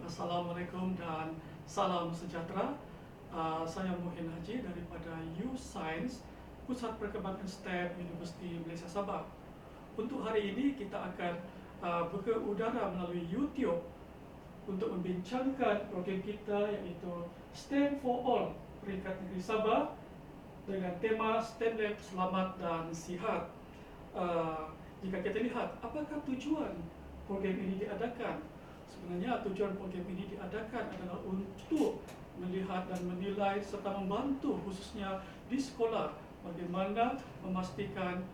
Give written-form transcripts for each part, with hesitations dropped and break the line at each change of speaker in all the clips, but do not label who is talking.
Assalamualaikum dan salam sejahtera. Saya Muhin Haji daripada U-Science, Pusat Perkembangan STEM Universiti Malaysia Sabah. Untuk hari ini kita akan buka udara melalui YouTube untuk membincangkan program kita iaitu STEM for All peringkat negeri Sabah dengan tema STEM Lab Selamat dan Sihat. Jika kita lihat apakah tujuan program ini diadakan, sebenarnya tujuan program ini diadakan adalah untuk melihat dan menilai serta membantu khususnya di sekolah bagaimana memastikan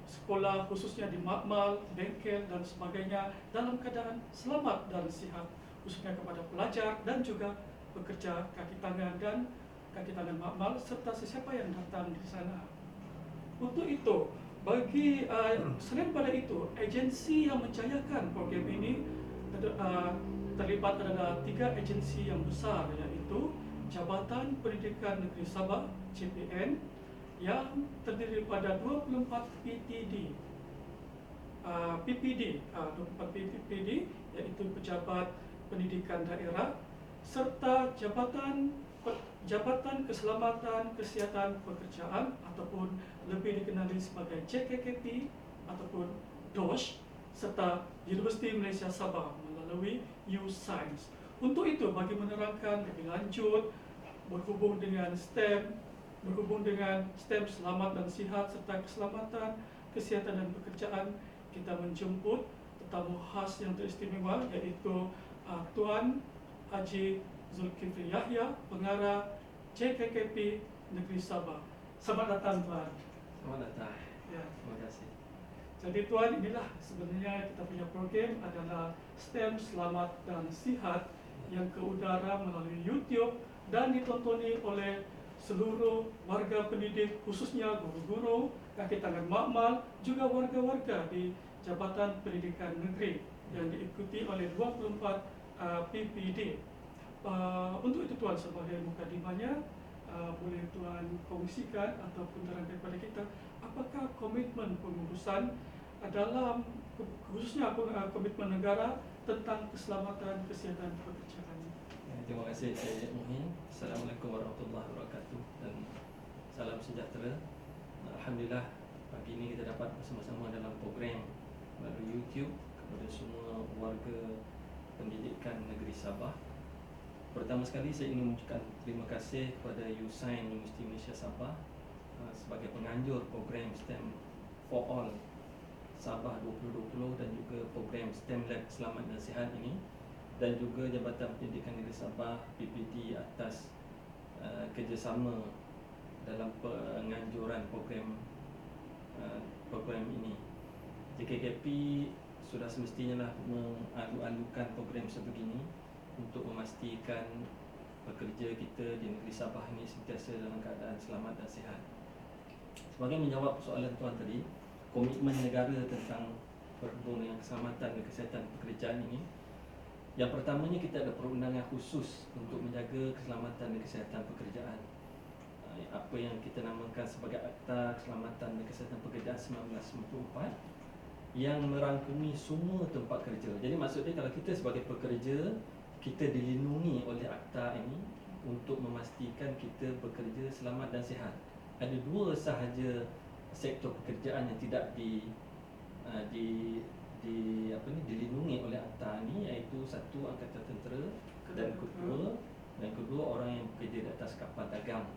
sekolah khususnya di makmal, bengkel dan sebagainya dalam keadaan selamat dan sihat, khususnya kepada pelajar dan juga pekerja kaki tangan makmal serta sesiapa yang datang di sana. Untuk itu, selain pada itu, agensi yang menjayakan program ini terlibat adalah 3 agensi yang besar, iaitu Jabatan Pendidikan Negeri Sabah JPN yang terdiri pada 24 PPD, 24 PPD iaitu Pejabat Pendidikan Daerah, serta Jabatan Keselamatan Kesihatan Pekerjaan ataupun lebih dikenali sebagai JKKP ataupun DOSH, serta Universiti Malaysia Sabah melalui U-Science. Untuk itu, bagi menerangkan lebih lanjut berhubung dengan STEM selamat dan sihat serta keselamatan, kesihatan dan pekerjaan, kita menjemput tetamu khas yang teristimewa iaitu Tuan Haji Zulkifli Yahya, Pengarah JKKP Negeri Sabah. Selamat datang, Tuan.
Selamat datang.
Ya.
Terima kasih.
Jadi Tuan, inilah sebenarnya kita punya program adalah STEM Selamat dan Sihat yang ke udara melalui YouTube dan ditontoni oleh seluruh warga pendidik, khususnya guru-guru, kaki tangan makmal, juga warga-warga di Jabatan Pendidikan Negeri yang diikuti oleh 24 PPD. Untuk itu Tuan, sebagai mukadimahnya, boleh Tuan kongsikan ataupun terangkan kepada kita apakah komitmen pengurusan dalam khususnya komitmen negara tentang keselamatan kesihatan pekerjaan.
Terima kasih Syed Muhin. Assalamualaikum warahmatullahi wabarakatuh dan salam sejahtera. Alhamdulillah pagi ini kita dapat bersama-sama dalam program melalui YouTube kepada semua warga pendidikan negeri Sabah. Pertama sekali saya ingin mengucapkan terima kasih kepada U-Science Universiti Malaysia Sabah sebagai penganjur program STEM for All Sabah 2020 dan juga program STEM Lab Selamat dan Sihat ini, dan juga Jabatan Pendidikan Negeri Sabah PPD atas kerjasama dalam penganjuran program ini. JKKP sudah semestinya lah mengalu-alukan program sebegini untuk memastikan pekerja kita di negeri Sabah ini sentiasa dalam keadaan selamat dan sihat. Sebagai menjawab soalan tuan tadi, komitmen negara tentang berhubung dengan keselamatan dan kesihatan pekerjaan ini, yang pertamanya kita ada perundangan khusus untuk menjaga keselamatan dan kesihatan pekerjaan, apa yang kita namakan sebagai Akta Keselamatan dan Kesihatan Pekerjaan 1994, yang merangkumi semua tempat kerja. Jadi maksudnya kalau kita sebagai pekerja, kita dilindungi oleh akta ini untuk memastikan kita bekerja selamat dan sihat. Ada 2 sahaja sektor pekerjaan yang tidak dilindungi oleh akta ini, iaitu satu angkatan tentera dan kedua orang yang bekerja di atas kapal dagang.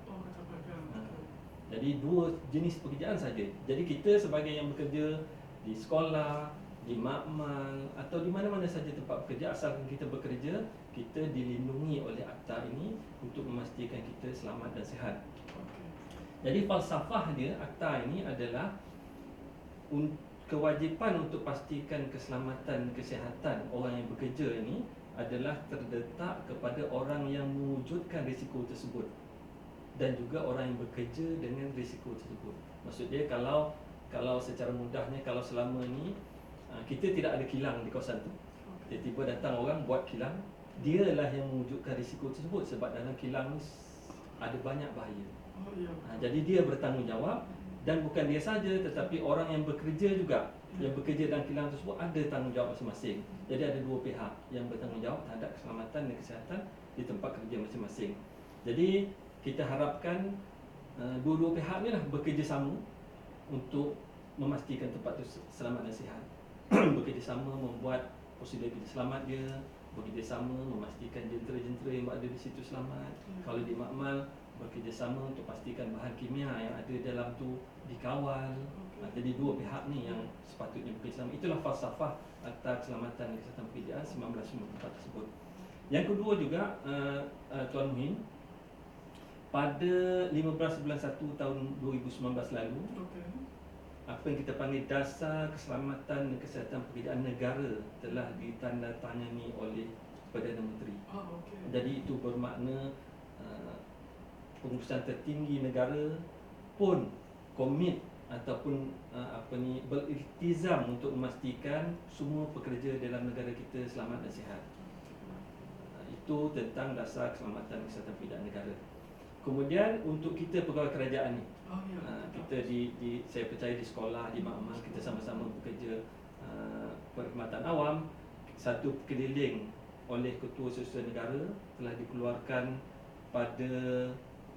Jadi 2 jenis pekerjaan saja. Jadi kita sebagai yang bekerja di sekolah, di makmal atau di mana-mana saja tempat bekerja, asalkan kita bekerja, kita dilindungi oleh akta ini untuk memastikan kita selamat dan sihat. Jadi falsafah dia, akta ini adalah kewajipan untuk pastikan keselamatan kesihatan orang yang bekerja ini adalah terletak kepada orang yang mewujudkan risiko tersebut dan juga orang yang bekerja dengan risiko tersebut. Maksudnya kalau secara mudahnya, kalau selama ini kita tidak ada kilang di kawasan itu, tiba-tiba datang orang buat kilang, dialah yang mewujudkan risiko tersebut sebab dalam kilang ni ada banyak bahaya. Jadi dia bertanggungjawab, Dan bukan dia saja, tetapi orang yang bekerja juga, yang bekerja dalam kilang tersebut ada tanggungjawab masing-masing. Jadi ada dua pihak yang bertanggungjawab terhadap keselamatan dan kesihatan di tempat kerja masing-masing. Jadi kita harapkan dua-dua pihak ni lah bekerjasama untuk memastikan tempat itu selamat dan sihat. Bekerjasama membuat prosedur kerja selamat dia, bekerjasama memastikan jentera-jentera yang berada di situ selamat. Kalau di makmal, bekerjasama untuk pastikan bahan kimia yang ada dalam tu dikawal. Jadi dua pihak ni yang sepatutnya bekerjasama. Itulah falsafah Akta Keselamatan dan Kesihatan Pekerjaan 1994 tersebut. Yang kedua juga, Tuan Muhin, pada 15 bulan 1 tahun 2019 lalu, apa yang kita panggil Dasar Keselamatan dan Kesihatan Pekerjaan Negara telah ditandatangani oleh Perdana Menteri. Jadi itu bermakna pengurusan tertinggi negara pun komit ataupun beriltizam untuk memastikan semua pekerja dalam negara kita selamat dan sihat. Itu tentang Dasar Keselamatan dan Kesihatan Pekerjaan Negara. Kemudian untuk kita pegawai kerajaan ni, kita saya percaya di sekolah, di makmal, kita sama-sama bekerja perkhidmatan awam. Satu keliling oleh Ketua Setiausaha Negara telah dikeluarkan pada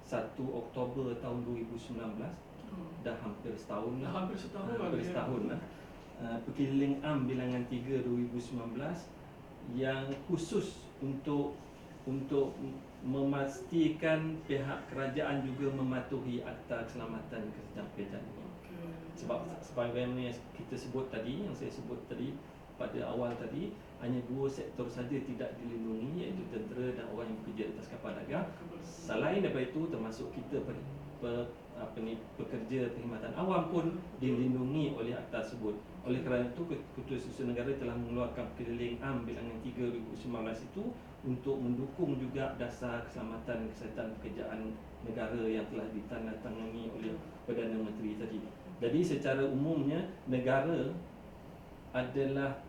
1 Oktober tahun 2019. Dah hampir setahun lah. Hampir setahun lah. Pekeliling Am Bilangan 3 2019 yang khusus untuk memastikan pihak kerajaan juga mematuhi Akta Keselamatan dan Kesihatan Pekerjaan ini. Sebab yang kita sebut tadi, yang saya sebut tadi pada awal tadi, hanya dua sektor saja tidak dilindungi, iaitu tentera dan orang yang bekerja atas kapal dagang. Selain daripada itu, termasuk kita pekerja perkhidmatan awam pun dilindungi oleh akta tersebut. Oleh kerana itu, Ketua Setiausaha Negara telah mengeluarkan Pekeliling Am Bilangan 3 2019 itu untuk mendukung juga Dasar Keselamatan dan Kesihatan Pekerjaan Negara yang telah ditandatangani oleh Perdana Menteri tadi. Jadi secara umumnya negara adalah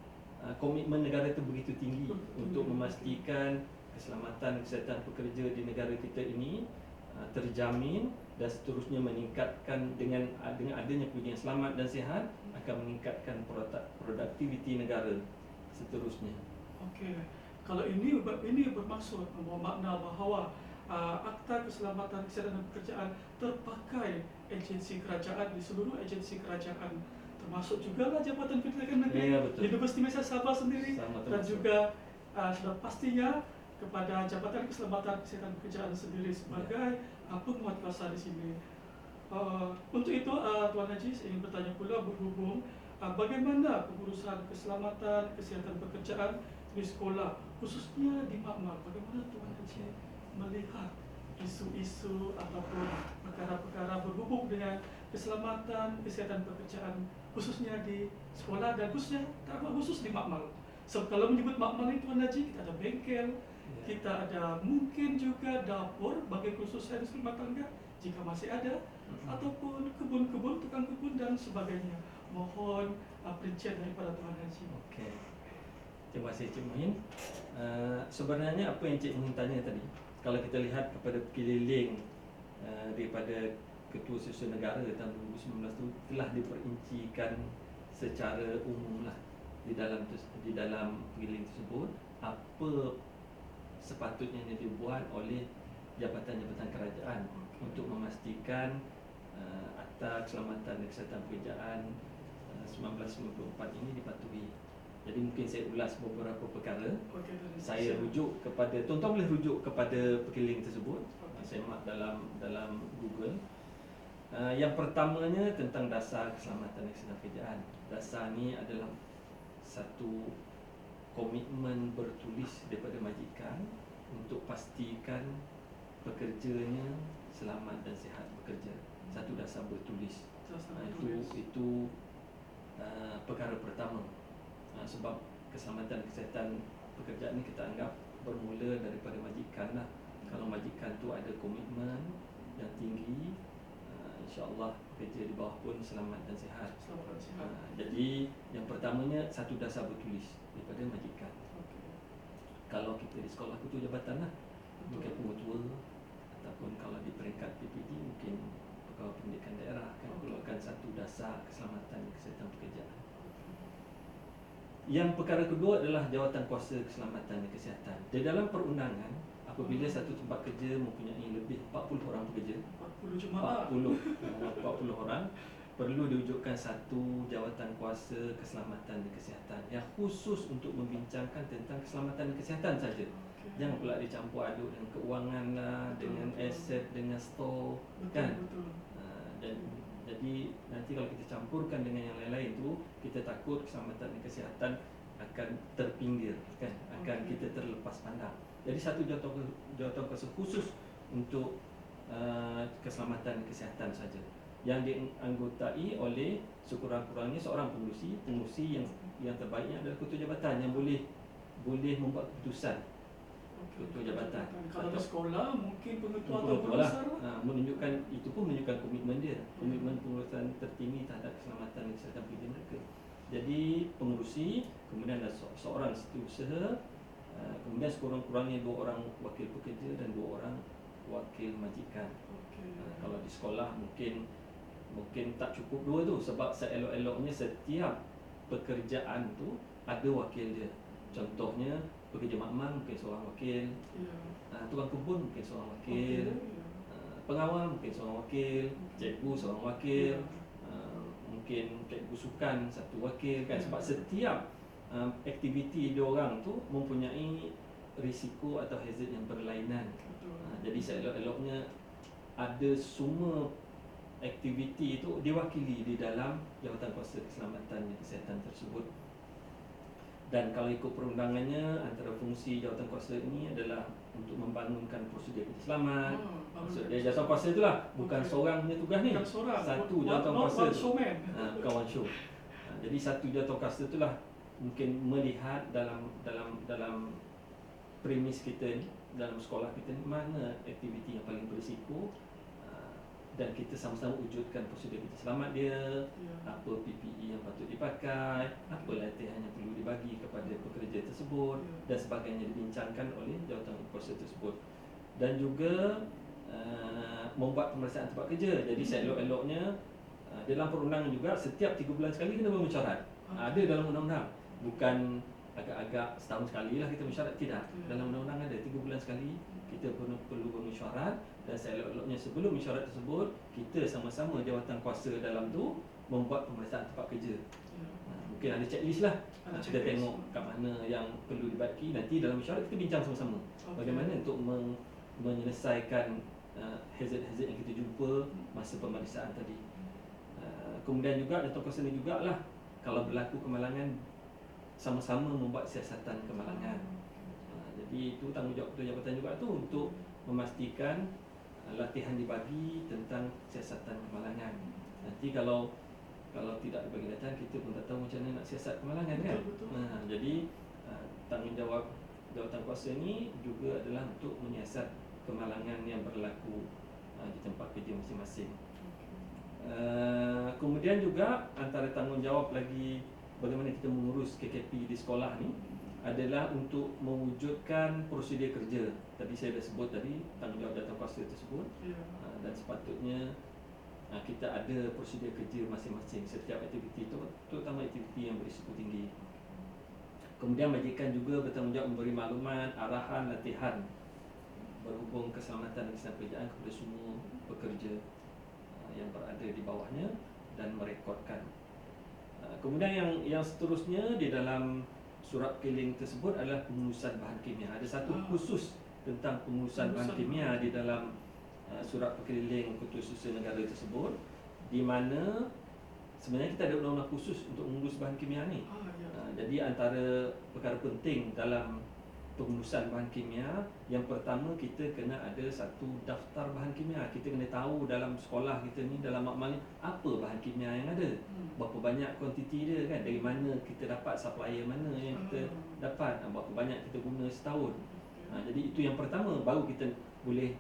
komitmen negara itu begitu tinggi untuk memastikan keselamatan kesihatan pekerja di negara kita ini terjamin dan seterusnya meningkatkan dengan adanya pekerja yang selamat dan sihat akan meningkatkan produktiviti negara seterusnya.
Kalau ini bermaksud bermakna bahawa Akta Keselamatan Kesihatan dan Pekerjaan terpakai agensi kerajaan di seluruh agensi kerajaan, termasuk juga Jabatan Pendidikan Negeri, Universiti Malaysia Sabah sendiri, dan juga sudah pastinya kepada Jabatan Keselamatan Kesihatan Pekerjaan sendiri sebagai penguatkuasa di sini. Untuk itu, Tuan Haji, saya ingin bertanya pula berhubung bagaimana pengurusan keselamatan kesihatan pekerjaan di sekolah, khususnya di makmal. Bagaimana Tuan Haji melihat isu-isu ataupun perkara-perkara berhubung dengan keselamatan kesihatan pekerjaan, khususnya di sekolah dan khususnya khusus di makmal. So, kalau menyebut makmal itu Tuan Haji, kita ada bengkel, kita ada mungkin juga dapur bagi khusus sains rumah tangga jika masih ada, ataupun kebun-kebun, tukang kebun dan sebagainya. Mohon perincian daripada Tuan Haji.
Terima kasih Cik Muhin. Sebenarnya apa yang Cik Muhin tanya tadi, kalau kita lihat kepada pekeliling daripada Ketua Setiausaha Negara tahun 2019 itu telah diperincikan secara umum lah di dalam pekeliling tersebut apa sepatutnya yang dibuat oleh jabatan-jabatan kerajaan untuk memastikan Akta Keselamatan dan Kesihatan Pekerjaan 1994 ini dipatuhi. Jadi mungkin saya ulas beberapa perkara. Saya rujuk kepada, tuan-tuan boleh rujuk kepada pekeliling tersebut. Saya mak dalam Google. Yang pertamanya tentang Dasar Keselamatan dan Kesihatan Pekerjaan. Dasar ni adalah satu komitmen bertulis daripada majikan untuk pastikan pekerjanya selamat dan sihat bekerja. Satu dasar bertulis. Itu perkara pertama. Sebab keselamatan dan kesihatan pekerjaan ni kita anggap bermula daripada majikan lah. Kalau majikan tu ada komitmen yang tinggi, insya-Allah pekerja di bawah pun selamat dan sihat. Jadi yang pertamanya satu dasar bertulis daripada majikan. Kalau kita di sekolah ketua jabatan lah, mungkin pengetua, ataupun kalau di peringkat PPD mungkin Kawal Pendidikan Daerah kan keluarkan satu dasar keselamatan kesihatan pekerjaan. Yang perkara kedua adalah Jawatankuasa Keselamatan dan Kesihatan. Di dalam perundangan, apabila satu tempat kerja mempunyai lebih 40 orang pekerja,
40 jemaah.
40 orang, perlu diwujudkan satu Jawatankuasa Keselamatan dan Kesihatan yang khusus untuk membincangkan tentang keselamatan dan kesihatan saja. Jangan pula dicampur aduk dengan keuangan lah, dengan aset, dengan store, kan? Dan jadi nanti kalau kita campurkan dengan yang lain-lain tu, kita takut keselamatan dan kesihatan akan terpinggir, kan? Akan kita terlepas pandang. Jadi satu Jawatankuasa khusus untuk keselamatan dan kesihatan saja, yang dianggotai oleh sekurang-kurangnya seorang pengurusi yang terbaiknya adalah ketua jabatan yang boleh membuat keputusan. Ketua jabatan.
Kalau di sekolah mungkin pengetua atau
Betul
guru
lah.
besar lah.
Menunjukkan itu pun menunjukkan komitmen dia, komitmen pengurusan tertinggi terhadap keselamatan dan kesihatan pekerja mereka. Jadi pengurusi, kemudian ada seorang setiausaha, kemudian sekurang-kurangnya 2 orang wakil pekerja dan 2 orang wakil majikan. Kalau di sekolah mungkin tak cukup 2 tu, sebab seelok-eloknya setiap pekerjaan tu ada wakil dia. Contohnya pekerja makmal mungkin seorang wakil, tukang kebun mungkin seorang wakil, pengawal mungkin seorang wakil, cikgu seorang wakil, mungkin cikgu sukan satu wakil, kan? Sebab setiap aktiviti diorang tu mempunyai risiko atau hazard yang berlainan. Jadi seelok-eloknya ada semua aktiviti itu diwakili di dalam Jawatankuasa Keselamatan dan Kesihatan tersebut. Dan kalau ikut perundangannya, antara fungsi Jawatankuasa ini adalah untuk membangunkan prosedur kerja selamat. Maksud dia Jawatankuasa itulah, bukan seorang punya tugas ni. Satu Jawatankuasa, kawan show. Jadi satu Jawatankuasa itulah mungkin melihat dalam premis kita ni, dalam sekolah kita ni, mana aktiviti yang paling berisiko, dan kita sama-sama wujudkan prosedur kerja selamat dia, apa PPE yang patut dipakai, apa latihan yang perlu dibagi kepada pekerja tersebut, dan sebagainya dibincangkan oleh Jawatankuasa tersebut. Dan juga membuat pemeriksaan tempat kerja. Jadi seelok-eloknya dalam perundangan juga setiap 3 bulan sekali kena bermesyuarat. Ada dalam undang-undang, bukan agak-agak setahun sekali lah kita mesyuarat, tidak. Dalam undang-undang ada 3 bulan sekali kita perlu bermesyuarat, dan seelok-eloknya sebelum mesyuarat tersebut kita sama-sama Jawatankuasa dalam tu membuat pemeriksaan tempat kerja. Mungkin ada checklist lah, kita tengok kat mana yang perlu dibaiki. Nanti dalam mesyuarat kita bincang sama-sama bagaimana untuk menyelesaikan hazard-hazard yang kita jumpa masa pemeriksaan tadi. Kemudian juga Jawatankuasa ni jugalah kalau berlaku kemalangan sama-sama membuat siasatan kemalangan. Jadi itu tanggungjawab ketua jabatan juga tu, untuk memastikan latihan dibagi tentang siasatan kemalangan. Nanti kalau tidak dibagi latihan, kita pun tak tahu macam mana nak siasat kemalangan, kan? Jadi tanggungjawab Jawatankuasa ni juga adalah untuk menyiasat kemalangan yang berlaku di tempat kerja masing-masing. Kemudian juga antara tanggungjawab lagi bagaimana kita mengurus KKP di sekolah ni adalah untuk mewujudkan prosedur kerja. Tadi saya dah sebut tadi tanggungjawab Jawatankuasa tersebut, dan sepatutnya kita ada prosedur kerja masing-masing setiap aktiviti itu, terutama aktiviti yang berisiko tinggi. Kemudian majikan juga bertanggungjawab memberi maklumat, arahan, latihan berhubung keselamatan dan kesihatan pekerjaan kepada semua pekerja yang berada di bawahnya dan merekodkan. Kemudian yang seterusnya di dalam surat keliling tersebut adalah pengurusan bahan kimia. Ada satu khusus tentang pengurusan bahan kimia di dalam surat keliling Ketua Negara tersebut, di mana sebenarnya kita ada undang-undang khusus untuk mengurus bahan kimia ni. Jadi antara perkara penting dalam pengurusan bahan kimia, yang pertama kita kena ada satu daftar bahan kimia. Kita kena tahu dalam sekolah kita ni, dalam makmal ni, apa bahan kimia yang ada, berapa banyak kuantiti dia, kan? Dari mana kita dapat, supplier mana yang kita dapat, berapa banyak kita guna setahun. Jadi itu yang pertama, baru kita boleh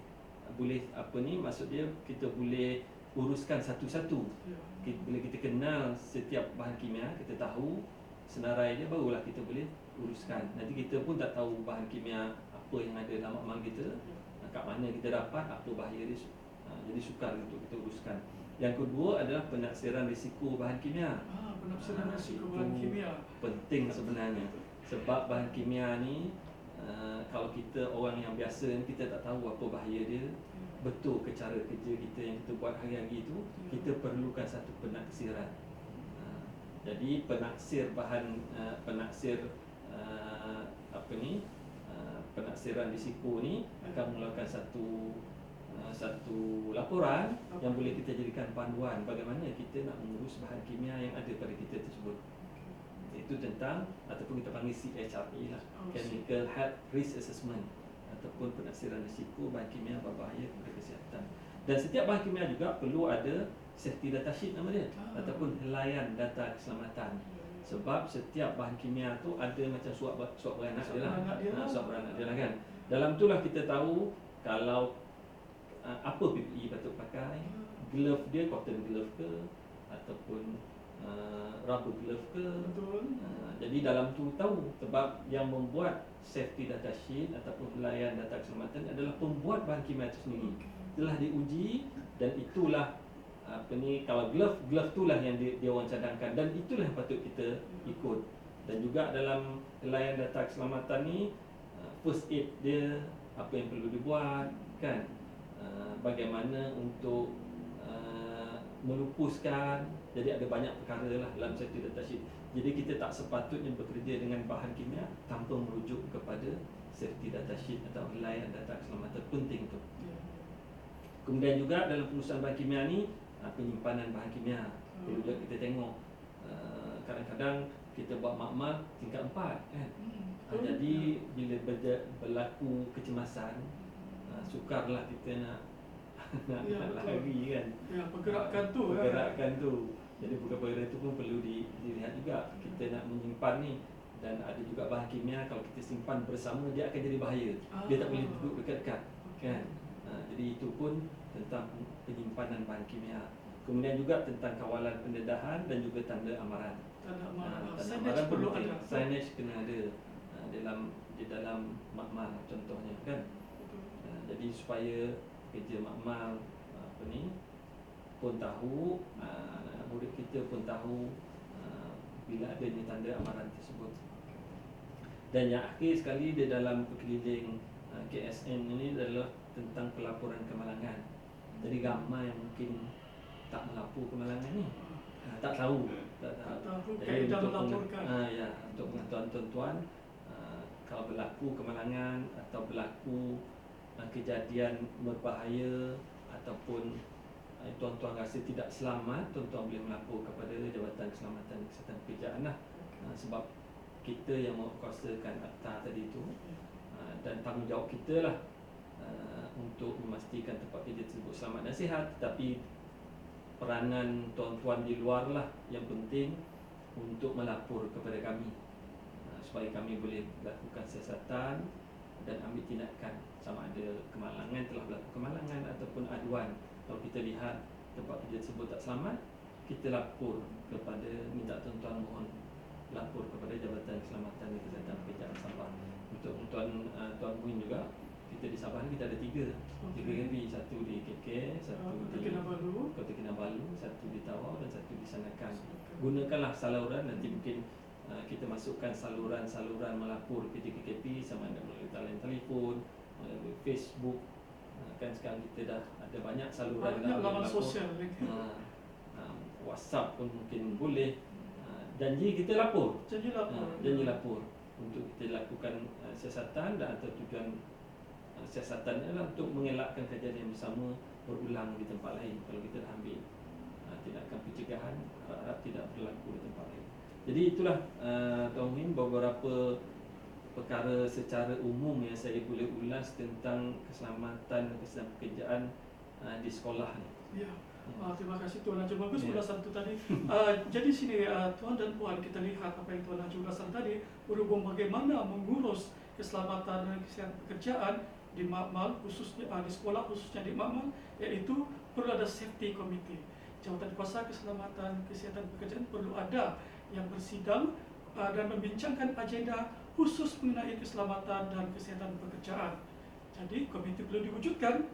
maksud dia kita boleh uruskan satu-satu. Bila kita kenal setiap bahan kimia, kita tahu senarai dia, barulah kita boleh uruskan. Nanti kita pun tak tahu bahan kimia apa yang ada dalam makmal kita, kat mana kita dapat, apa bahaya dia, jadi sukar untuk kita uruskan. Yang kedua adalah penaksiran risiko bahan kimia.
Penafsiran risiko bahan
Itu
kimia
penting sebenarnya, sebab bahan kimia ni kalau kita orang yang biasa ni, kita tak tahu apa bahaya dia, betul ke cara kerja kita yang kita buat hari-hari itu, kita perlukan satu penaksiran. Jadi penaksir bahan penaksiran risiko ni akan mengeluarkan satu laporan yang boleh kita jadikan panduan bagaimana kita nak mengurus bahan kimia yang ada pada kita tersebut. Itu tentang ataupun kita panggil CHRA lah, Chemical Health Risk Assessment, ataupun penaksiran risiko bahan kimia berbahaya kepada kesihatan. Dan setiap bahan kimia juga perlu ada safety data sheet nama dia, ataupun helaian data keselamatan. Sebab setiap bahan kimia tu ada macam suap beranak dia lah. Suap beranak dia lah kan. Dalam tu lah kita tahu kalau apa PPE patut pakai, glove dia cotton glove ke ataupun rubber glove ke. Jadi dalam tu tahu, sebab yang membuat safety data sheet ataupun helaian data keselamatan adalah pembuat bahan kimia itu sendiri. Telah diuji dan itulah kalau glove itulah yang dia orang cadangkan dan itulah yang patut kita ikut. Dan juga dalam helaian data keselamatan ni first aid dia apa yang perlu dibuat kan, bagaimana untuk melupuskan. Jadi ada banyak perkara lah dalam safety data sheet. Jadi kita tak sepatutnya bekerja dengan bahan kimia tanpa merujuk kepada safety data sheet atau helaian data keselamatan. Penting tu. Kemudian juga dalam pengurusan bahan kimia ni, penyimpanan bahan kimia perlu juga kita tengok. Kadang-kadang kita buat makmal tingkat 4 kan. Jadi bila berlaku kecemasan, sukarlah kita nak lari kan.
Pergerakan tu.
Jadi perkara itu pun perlu dilihat juga. Kita nak menyimpan ni, dan ada juga bahan kimia kalau kita simpan bersama dia akan jadi bahaya. Dia tak boleh duduk dekat-dekat kan. Jadi itu pun tentang penyimpanan bahan kimia. Kemudian juga tentang kawalan pendedahan dan juga tanda amaran. Tanda amaran perlu ada. Signage kena ada di dalam makmal contohnya kan. Jadi supaya kerja makmal pun tahu, anak murid kita pun tahu bila adanya tanda amaran tersebut. Dan yang akhir sekali di dalam perkeliling KSN ini adalah tentang pelaporan kemalangan. Jadi ramai yang mungkin tak melapor kemalangan ni, tak tahu
Jadi untuk melaporkan.
Untuk pengetahuan tuan-tuan, kalau berlaku kemalangan atau berlaku kejadian berbahaya ataupun tuan-tuan rasa tidak selamat, tuan-tuan boleh melapor kepada Jabatan Keselamatan Kesihatan Pekerjaan lah. Sebab kita yang menguasakan akta tadi tu, dan tanggungjawab kita lah untuk memastikan tempat kerja tersebut selamat dan sihat. Tetapi peranan tuan-tuan di luar lah yang penting untuk melapor kepada kami, supaya kami boleh lakukan siasatan dan ambil tindakan sama ada kemalangan, telah berlaku kemalangan ataupun aduan. Kalau kita lihat tempat kerja tersebut tak selamat, kita lapor kepada, minta tuan-tuan mohon lapor kepada Jabatan Keselamatan dan Kesihatan Pekerjaan Sabah. Untuk Tuan Muin juga, kita di Sabah ni kita ada 3 KP, satu di KK, satu di Kota Kinabalu, satu di Tawau dan satu di Sandakan. Gunakanlah saluran, nanti mungkin kita masukkan saluran melapor KKP sama ada melalui talian telefon, melalui Facebook. Kan sekarang kita dah ada banyak saluran
laman sosial,
WhatsApp pun mungkin boleh. Janji kita lapor. Janji lapor untuk kita lakukan siasatan, dan atau tujuan siasatan adalah untuk mengelakkan kejadian bersama berulang di tempat lain. Kalau kita dah ambil tindakan pencegahan, harap tidak berlaku di tempat lain. Jadi itulah Tuan Muin beberapa perkara secara umum yang saya boleh ulas tentang keselamatan dan kesihatan pekerjaan di sekolah ni.
Terima kasih Tuan Haji, bagus ulasan itu tadi. Jadi sini Tuan dan Puan, kita lihat apa yang Tuan Haji ulasan tadi berhubung bagaimana mengurus keselamatan dan kesihatan pekerjaan di makmal, khususnya di sekolah, khususnya di makmal, iaitu perlu ada safety committee. Jawatan Kuasa Keselamatan Kesihatan Pekerjaan perlu ada yang bersidang dan membincangkan agenda khusus mengenai keselamatan dan kesihatan pekerjaan. Jadi komiti perlu diwujudkan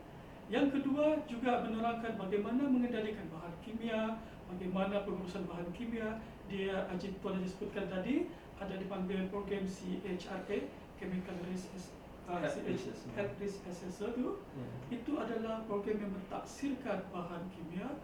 Yang kedua juga menerangkan bagaimana mengendalikan bahan kimia, bagaimana pengurusan bahan kimia. Dia Tuan Haji sebutkan tadi ada dipanggil program CHRA, Chemical Risk Health Risk Assessor tu. Itu adalah program yang mentaksirkan bahan kimia,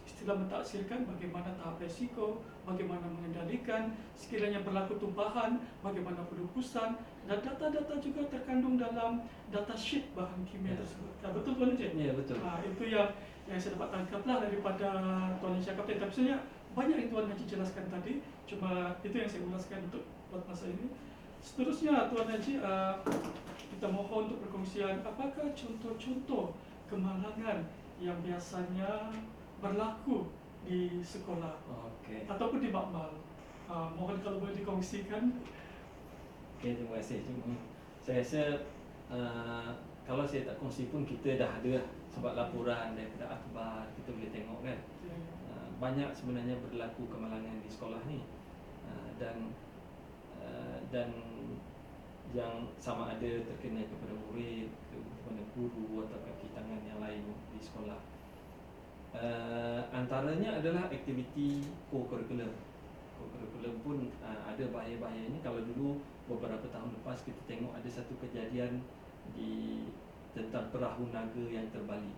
istilah mentaksirkan bagaimana tahap resiko, bagaimana mengendalikan, sekiranya berlaku tumpahan, bagaimana pelupusan, dan data-data juga terkandung dalam data sheet bahan kimia tersebut. Betul Tuan Encik?
Ya, betul.
Itu yang saya dapat tangkaplah daripada Tuan Encik Kapten. Tapi sebenarnya banyak yang Tuan Haji jelaskan tadi, cuma itu yang saya ulaskan untuk buat masa ini. Seterusnya Tuan Haji, kita mohon untuk perkongsian apakah contoh-contoh kemalangan yang biasanya berlaku di sekolah ataupun di makmal. Mohon kalau boleh dikongsikan.
Okey, terima kasih. Saya rasa kalau saya tak kongsi pun kita dah ada sebab laporan daripada akhbar kita boleh tengok kan. Banyak sebenarnya berlaku kemalangan di sekolah ni. Dan yang sama ada terkena kepada murid, kepada guru atau kaki tangan yang lain di sekolah. Antaranya adalah aktiviti co-curricular. Co-curricular pun ada bahaya-bahayanya. Kalau dulu beberapa tahun lepas kita tengok ada satu kejadian tentang perahu naga yang terbalik.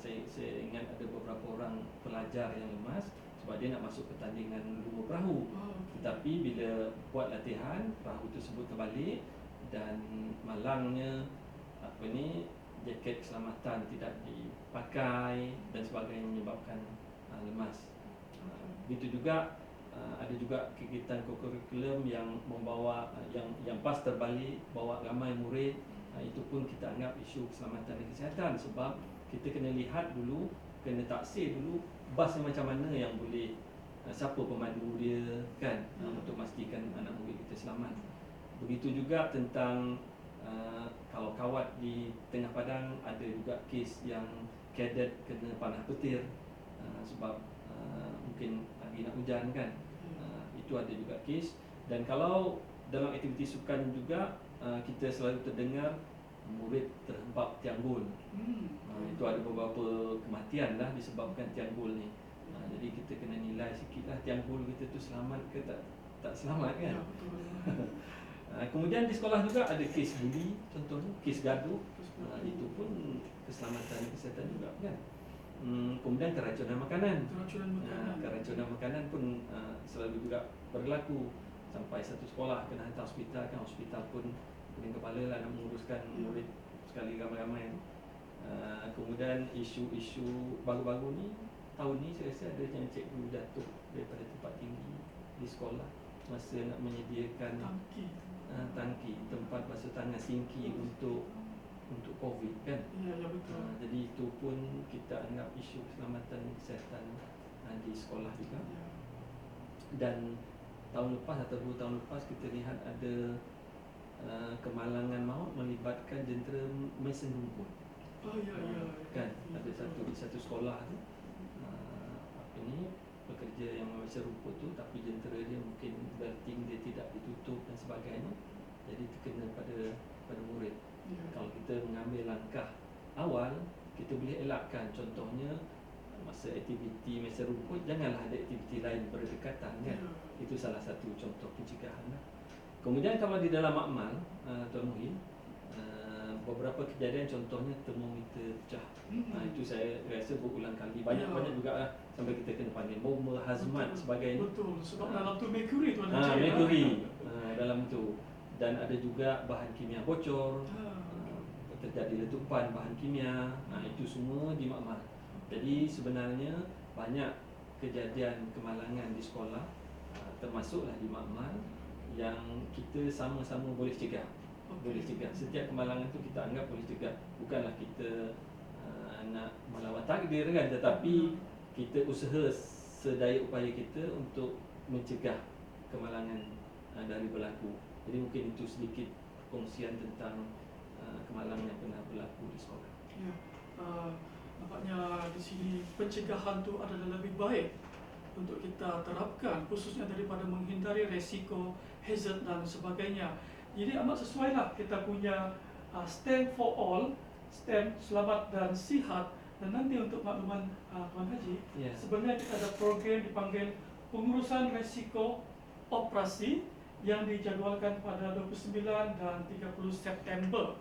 Saya ingat ada beberapa orang pelajar yang lemas sebab dia nak masuk pertandingan lumba perahu. Tetapi bila buat latihan, perahu tersebut terbalik dan malangnya jaket keselamatan tidak dipakai dan sebagainya menyebabkan lemas. Begitu juga ada juga kegiatan co-curriculum yang membawa yang pas terbalik, bawa ramai murid. Itu pun kita anggap isu keselamatan dan kesihatan sebab kita kena lihat dulu, kena taksir dulu basnya macam mana yang boleh, siapa pemandu dia kan, untuk memastikan anak murid kita selamat. Begitu juga tentang kalau kawat di tengah padang, ada juga kes yang kadet kena panah petir sebab mungkin lagi nak hujan kan. Itu ada juga kes. Dan kalau dalam aktiviti sukan juga kita selalu terdengar murid terhempak tiang gol. Itu ada beberapa kematian lah disebabkan tiang gol ni. Jadi kita kena nilai sikit lah tiang gol kita tu selamat ke tak selamat kan. Kemudian di sekolah juga ada kes buli, contohnya kes gaduh. Itu pun keselamatan dan kesihatan juga kan. Kemudian keracunan makanan. Keracunan makanan pun selalu juga berlaku. Sampai satu sekolah kena hantar hospital kan. Hospital pun pening kepala lah nak menguruskan murid sekali ramai-ramai. Kemudian isu-isu baru-baru ni, tahun ni saya rasa ada yang cikgu jatuh daripada tempat tinggi di sekolah masa nak menyediakan tangki tempat basuh tangan sinki untuk COVID kan.
Betul.
Jadi itu pun kita anggap isu keselamatan dan kesihatan di sekolah juga. Dan tahun lepas atau 2 tahun lepas kita lihat ada kemalangan maut melibatkan jentera mesin rumput. Kan ada di satu sekolah tu pekerja yang mesin rumput tu, tapi jentera dia mungkin belting dia tidak ditutup dan sebagainya, jadi terkena pada murid. Kalau kita mengambil langkah awal, kita boleh elakkan. Contohnya masa aktiviti mesin rumput, janganlah ada aktiviti lain berdekatan kan. Itu salah satu contoh pencegahan. Kemudian kalau di dalam makmal, Tuan Muhyin, beberapa kejadian contohnya termometer pecah. Itu saya rasa berulang kali. Banyak juga lah, sampai kita kena panggil bomba, hazmat sebagainya.
Betul, sebab dalam tu mercury tu
mercury dalam tu. Dan ada juga bahan kimia bocor, terjadi letupan bahan kimia. Itu semua di makmal. Jadi sebenarnya banyak kejadian kemalangan di sekolah, termasuklah di makmal, yang kita sama-sama boleh cegah. Boleh cegah. Setiap kemalangan tu kita anggap boleh cegah. Bukanlah kita nak melawan takdir kan, tetapi kita usaha sedaya upaya kita untuk mencegah kemalangan dari berlaku. Jadi mungkin itu sedikit perkongsian tentang kemalangan yang pernah berlaku di sekolah.
Nampaknya di sini pencegahan tu adalah lebih baik untuk kita terapkan, khususnya daripada menghindari resiko, hazard dan sebagainya. Jadi amat sesuai lah kita punya STEM for all, STEM selamat dan sihat. Dan nanti untuk makluman Tuan Haji,
Ya.
sebenarnya kita ada program dipanggil pengurusan resiko operasi yang dijadwalkan pada 29 dan 30 September.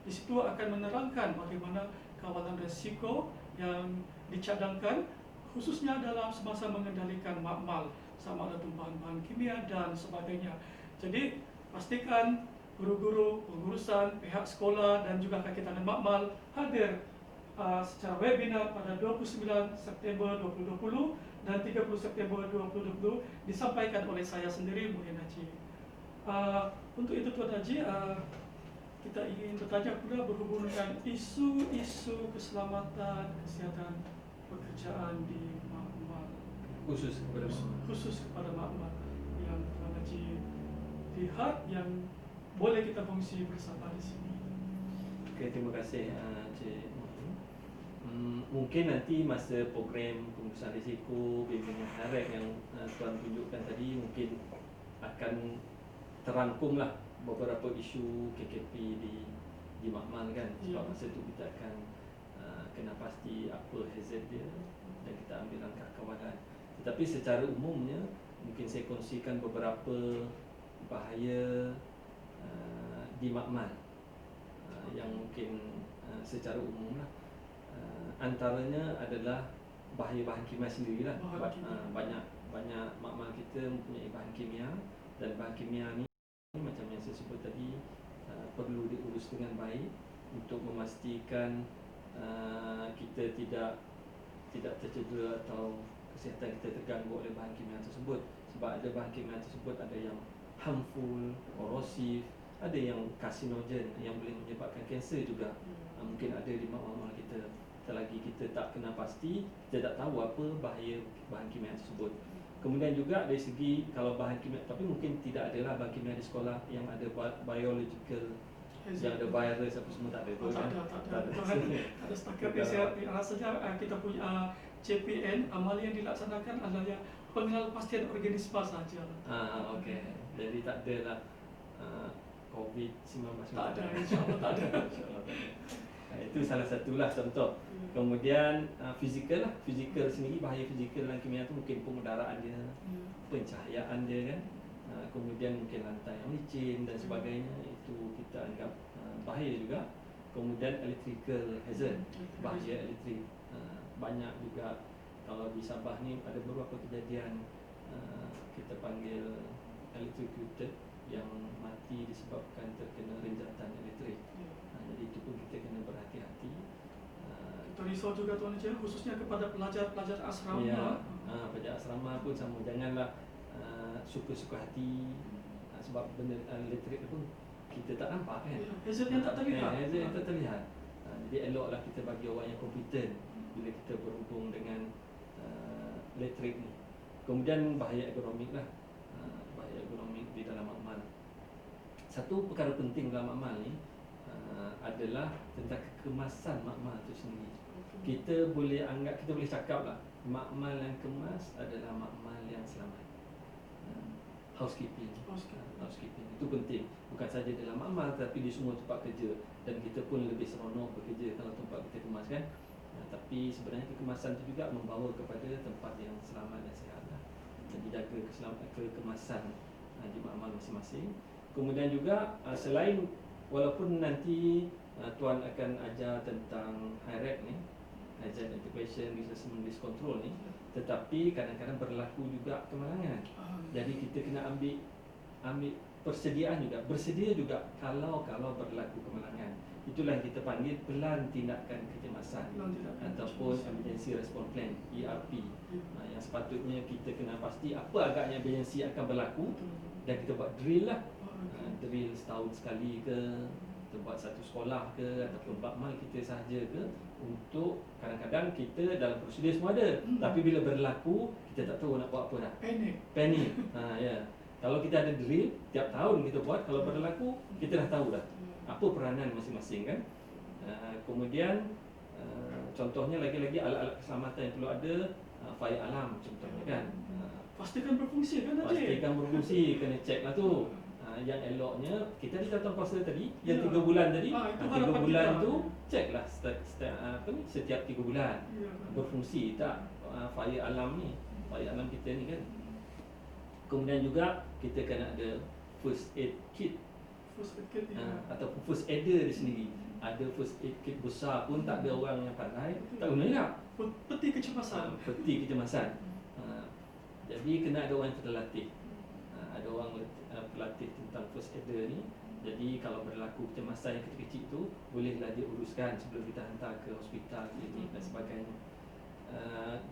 Di situ akan menerangkan bagaimana kawalan resiko yang dicadangkan khususnya dalam semasa mengendalikan makmal, sama ada tumpahan bahan kimia dan sebagainya. Jadi pastikan guru-guru, pengurusan, pihak sekolah dan juga kaki tangan makmal hadir secara webinar pada 29 September 2020 dan 30 September 2020 disampaikan oleh saya sendiri, Muhyin Haji. Untuk itu Tuan Haji, kita ingin bertanya pula berhubung dengan isu-isu keselamatan, kesihatan pekerjaan di makmal,
Khusus kepada
khusus kepada makmal yang Tuan Haji lihat yang boleh kita kongsi bersama di sini.
Okey, terima kasih Cik Muhyin. Mungkin nanti masa program pengurusan risiko bimbingan harek yang Tuan tunjukkan tadi mungkin akan terangkumlah beberapa isu KKP di makmal kan. Sebab masa tu kita akan kena pasti apa hazard dia dan kita ambil langkah kawalan. Tetapi secara umumnya mungkin saya kongsikan beberapa bahaya di makmal yang mungkin secara umum lah. Antaranya adalah bahaya bahan kimia sendirilah. Banyak makmal kita mempunyai bahan kimia dan bahan kimia ni macam yang saya sebut tadi perlu diurus dengan baik untuk memastikan kita tidak tercedera atau kesihatan kita terganggu oleh bahan kimia tersebut. Sebab ada bahan kimia tersebut ada yang harmful, korosif, ada yang karsinogen yang boleh menyebabkan kanser juga. Mungkin ada di makmal kita. Selagi kita tak kena pasti, kita tak tahu apa bahaya bahan kimia tersebut. Kemudian juga dari segi kalau bahan kimia, tapi mungkin tidak adalah bahan kimia di sekolah yang ada biological, yang ada virus apa semua tak ada.
Tak ada setakat ni. Saya rasanya kita punya CPN amal yang dilaksanakan adalah yang pengenalpastian organisma sahaja.
Okey. Jadi tak ada lah COVID-19.
Tak ada, insya-Allah tak ada.
Itu salah satulah contoh. Kemudian fizikal lah. Fizikal sendiri, bahaya fizikal dalam kimia tu mungkin pengudaraan dia, pencahayaan dia kan. Kemudian mungkin lantai yang licin dan sebagainya, itu kita anggap bahaya juga. Kemudian electrical hazard, bahaya elektrik. Banyak juga kalau di Sabah ni ada beberapa kejadian kita panggil electrocuted yang mati disebabkan terkena renjatan elektrik. Jadi itu pun kita kena berhati-hati.
Kita risau juga Tuan Haji, khususnya kepada pelajar-pelajar asrama.
Ya, pelajar asrama pun sama, janganlah suka-suka hati sebab benda elektrik pun kita tak nampak kan.
Hazard yang tak terlihat.
Hazard yang tak terlihat. Jadi eloklah kita bagi orang yang kompeten bila kita berhubung dengan elektrik ni. Kemudian bahaya ekonomik lah. Bahaya ekonomik di dalam makmal. Satu perkara penting dalam makmal ni adalah tentang kekemasan makmal itu sendiri. Kita boleh cakap lah, makmal yang kemas adalah makmal yang selamat. Housekeeping itu penting, bukan saja dalam makmal tapi di semua tempat kerja. Dan kita pun lebih seronok bekerja kalau tempat kita kemas kan. Tapi sebenarnya kekemasan itu juga membawa kepada tempat yang selamat dan sihat lah. Jadi jaga kekemasan di makmal masing-masing. Kemudian juga selain, walaupun nanti Tuan akan ajar tentang HIRAC ni, Hazard Anticipation, Risk Assessment, Risk Control ni, tetapi kadang-kadang berlaku juga kemalangan. Jadi kita kena ambil persediaan juga, bersedia juga kalau berlaku kemalangan. Itulah yang kita panggil pelan tindakan kecemasan ataupun Emergency Response Plan, ERP. Yang sepatutnya kita kena pasti apa agaknya emergency akan berlaku dan kita buat drill lah. Drill setahun sekali ke, kita buat satu sekolah ke, ataupun makmal kita sahaja ke, untuk kadang-kadang kita dalam prosedur semua ada, tapi bila berlaku kita tak tahu nak buat apa dah. Panik. Ya. Kalau kita ada drill tiap tahun kita buat, kalau berlaku kita dah tahu dah apa peranan masing-masing kan. Kemudian contohnya lagi-lagi alat-alat keselamatan yang perlu ada, fire alarm contohnya kan.
Pastikan berfungsi kan Haji?
Pastikan berfungsi, kena check lah tu. Yang eloknya kita di jawatan kuasa tadi yang
Ya.
3 bulan tadi,
Itu
3
harapan
bulan
kita.
tu ceklah setiap 3 bulan
Ya.
berfungsi tak fire alarm ni, fire alarm kita ni kan. Kemudian juga kita kena ada first aid kit
First aid kit, ya.
ataupun first aider di sendiri. Ada first aid kit besar pun tak ada orang yang pandai, tak guna juga.
Peti kecemasan.
Peti kecemasan. Jadi kena ada orang yang terlatih. Ada orang pelatih tentang first aider ni. Jadi kalau berlaku kecemasan yang kecil-kecil tu, bolehlah diuruskan sebelum kita hantar ke hospital, klinik dan sebagainya.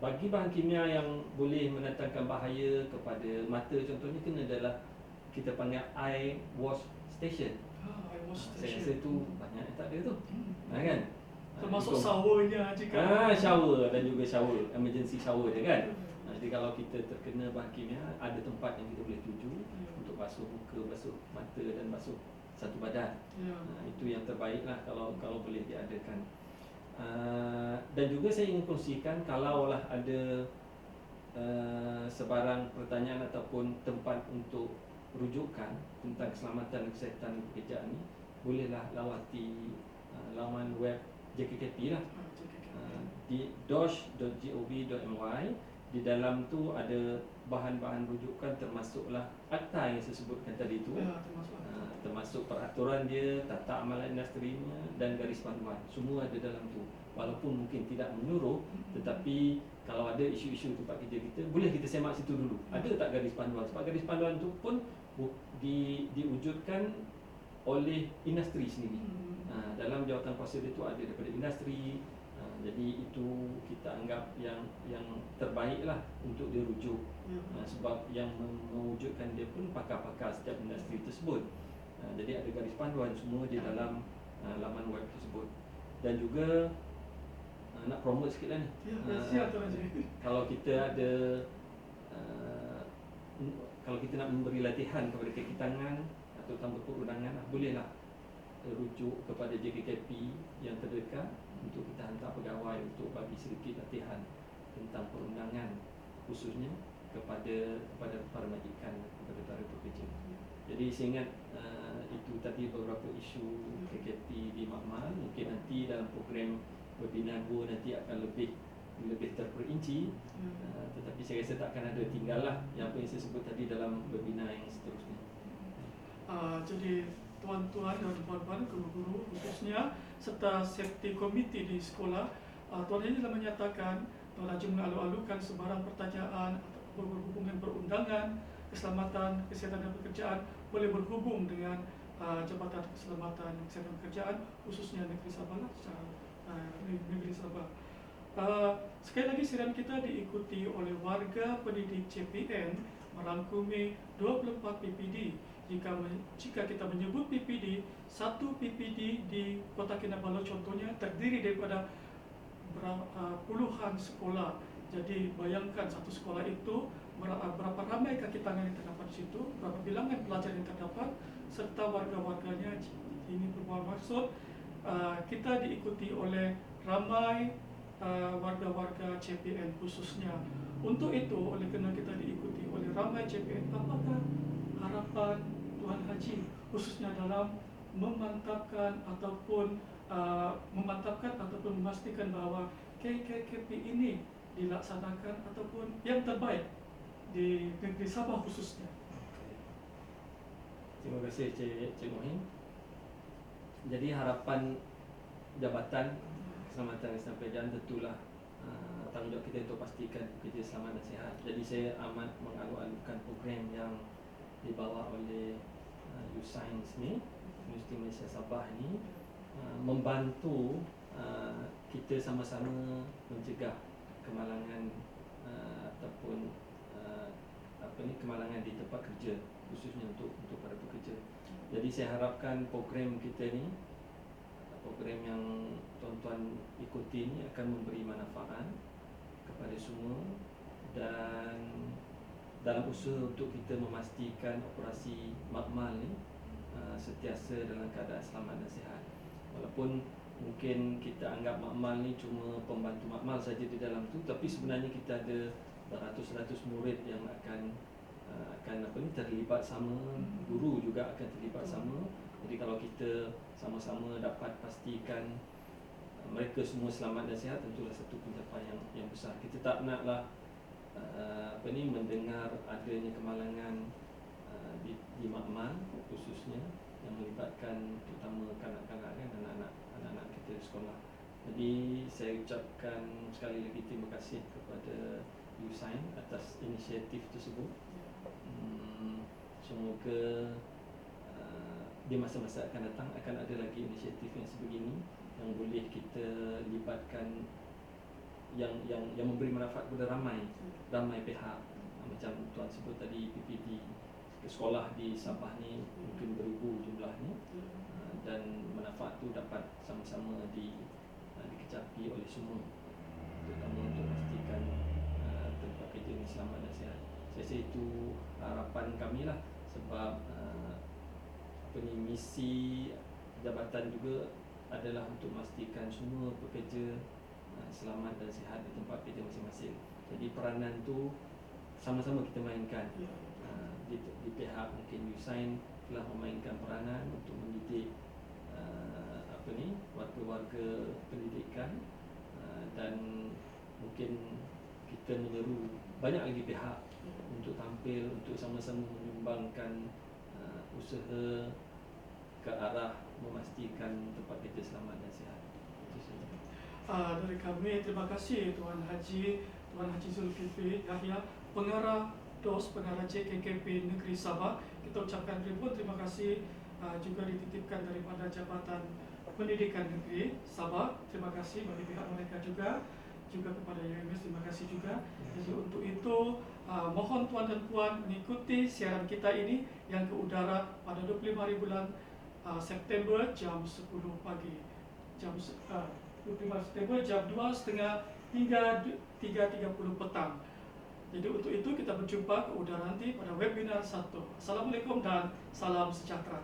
Bagi bahan kimia yang boleh mendatangkan bahaya kepada mata, contohnya kena adalah kita panggil eye wash station.
Eye wash
Saya
station.
rasa tu banyak yang tak ada tu. Kan?
Termasuk showernya jika
shower dan juga shower, emergency shower dia kan. Jadi kalau kita terkena bahan kimia, ada tempat yang kita boleh tuju untuk basuh muka, basuh mata dan basuh satu badan. Itu yang terbaiklah kalau boleh diadakan. Dan juga saya ingin kongsikan kalaulah ada sebarang pertanyaan ataupun tempat untuk rujukan tentang keselamatan dan kesihatan pekerjaan ni, bolehlah lawati laman web JKKP lah, di dosh.gov.my. Di dalam tu ada bahan-bahan rujukan, termasuklah akta yang saya sebutkan tadi tu, termasuk peraturan dia, tata amalan industrinya dan garis panduan. Semua ada dalam tu. Walaupun mungkin tidak menyuruh, tetapi kalau ada isu-isu tempat kerja kita, boleh kita semak situ dulu. Ada tak garis panduan? Sebab garis panduan tu pun diwujudkan oleh industri sendiri. Dalam jawatan kuasa dia tu ada daripada industri. Jadi itu kita anggap yang terbaiklah untuk dirujuk. Sebab yang mewujudkan dia pun pakar-pakar setiap industri tersebut. Jadi ada garis panduan semua di dalam laman web tersebut. Dan juga nak promote sikit lah ni. Kalau kita ada kalau kita nak memberi latihan kepada kaki tangan atau tambah perundangan, bolehlah rujuk kepada JKKP yang terdekat untuk kita hantar pegawai untuk bagi sedikit latihan tentang perundangan, khususnya kepada para majikan, kepada para pekerja. Jadi saya ingat itu tadi beberapa isu KKP di Makmal. Mungkin nanti dalam program webinar 2 nanti akan lebih terperinci. Tetapi saya rasa tak akan ada tinggal lah yang apa yang saya sebut tadi dalam webinar yang seterusnya.
Jadi tuan-tuan dan puan-puan, guru-guru khususnya serta safety committee di sekolah, Tuan Haji telah menyatakan Tuan Haji mengalu-alukan sebarang pertanyaan berhubungan perundangan, keselamatan, kesihatan dan pekerjaan boleh berhubung dengan Jabatan Keselamatan dan Kesihatan Pekerjaan khususnya Negeri Sabah lah, Negeri Sabah. Sekali lagi siaran kita diikuti oleh warga pendidik CPN merangkumi 24 PPD. Jika kita menyebut PPD, satu PPD di Kota Kinabalu contohnya terdiri daripada puluhan sekolah. Jadi bayangkan satu sekolah itu berapa ramai kaki tangan yang terdapat di situ, berapa bilangan pelajar yang terdapat, serta warga-warganya. Ini bermaksud kita diikuti oleh ramai warga-warga CPN khususnya. Untuk itu, oleh kerana kita diikuti oleh ramai CPN, apakah harapan Tuan Haji khususnya dalam memantapkan ataupun memastikan bahawa KKKP ini dilaksanakan ataupun yang terbaik di negeri Sabah khususnya?
Terima kasih Cik Mohim. Jadi harapan Jabatan Keselamatan dan Pekerjaan tentulah tanggungjawab kita untuk pastikan pekerja selamat dan sihat. Jadi saya amat mengalu-alukan program yang dibawa oleh U-Science ni, Universiti Malaysia Sabah ni, membantu kita sama-sama mencegah kemalangan ataupun kemalangan di tempat kerja, khususnya untuk para pekerja. Jadi saya harapkan program kita ni, program yang tuan-tuan ikuti ni akan memberi manfaat kepada semua, dan dalam usaha untuk kita memastikan operasi Makmal ni sentiasa dalam keadaan selamat dan sihat. Walaupun mungkin kita anggap Makmal ni cuma pembantu Makmal saja di dalam tu, tapi sebenarnya kita ada beratus-ratus murid yang akan akan terlibat sama, guru juga akan terlibat sama. Jadi kalau kita sama-sama dapat pastikan mereka semua selamat dan sihat, tentulah satu pencapaian yang besar. Kita tak naklah mendengar adanya kemalangan di makmal khususnya yang melibatkan terutama kanak-kanak kan, anak-anak kita di sekolah. Jadi saya ucapkan sekali lagi terima kasih kepada USign atas inisiatif tersebut. Semoga di masa-masa akan datang akan ada lagi inisiatif yang sebegini yang boleh kita libatkan, yang memberi manfaat kepada ramai pihak. Macam tuan sebut tadi, PPD ke sekolah di Sabah ni mungkin beribu jumlahnya, dan manfaat tu dapat sama-sama dikecapi oleh semua, terutama untuk memastikan tempat kerja ini selamat dan sihat. Saya rasa itu harapan kami lah, sebab misi jabatan juga adalah untuk memastikan semua pekerja selamat dan sihat di tempat kerja masing-masing. Jadi peranan tu sama-sama kita mainkan. Di pihak mungkin USign telah memainkan peranan untuk mendidik warga-warga pendidikan, dan mungkin kita menyeru banyak lagi pihak untuk tampil, untuk sama-sama menyumbangkan usaha ke arah memastikan tempat kita selamat dan sihat. Itu saja.
Dari kami terima kasih Tuan Haji Zulkifli Yahya, pengarah JKKP Negeri Sabah. Kita ucapkan ribuan terima kasih, juga dititipkan daripada Jabatan Pendidikan Negeri Sabah. Terima kasih bagi pihak mereka juga kepada UMS terima kasih juga. Jadi untuk itu mohon tuan dan puan mengikuti siaran kita ini yang ke udara pada 25 hari bulan September jam 10 pagi, 25 September jam 2.30 hingga 3.30 petang. Jadi untuk itu kita berjumpa ke udara nanti pada webinar 1. Assalamualaikum dan salam sejahtera.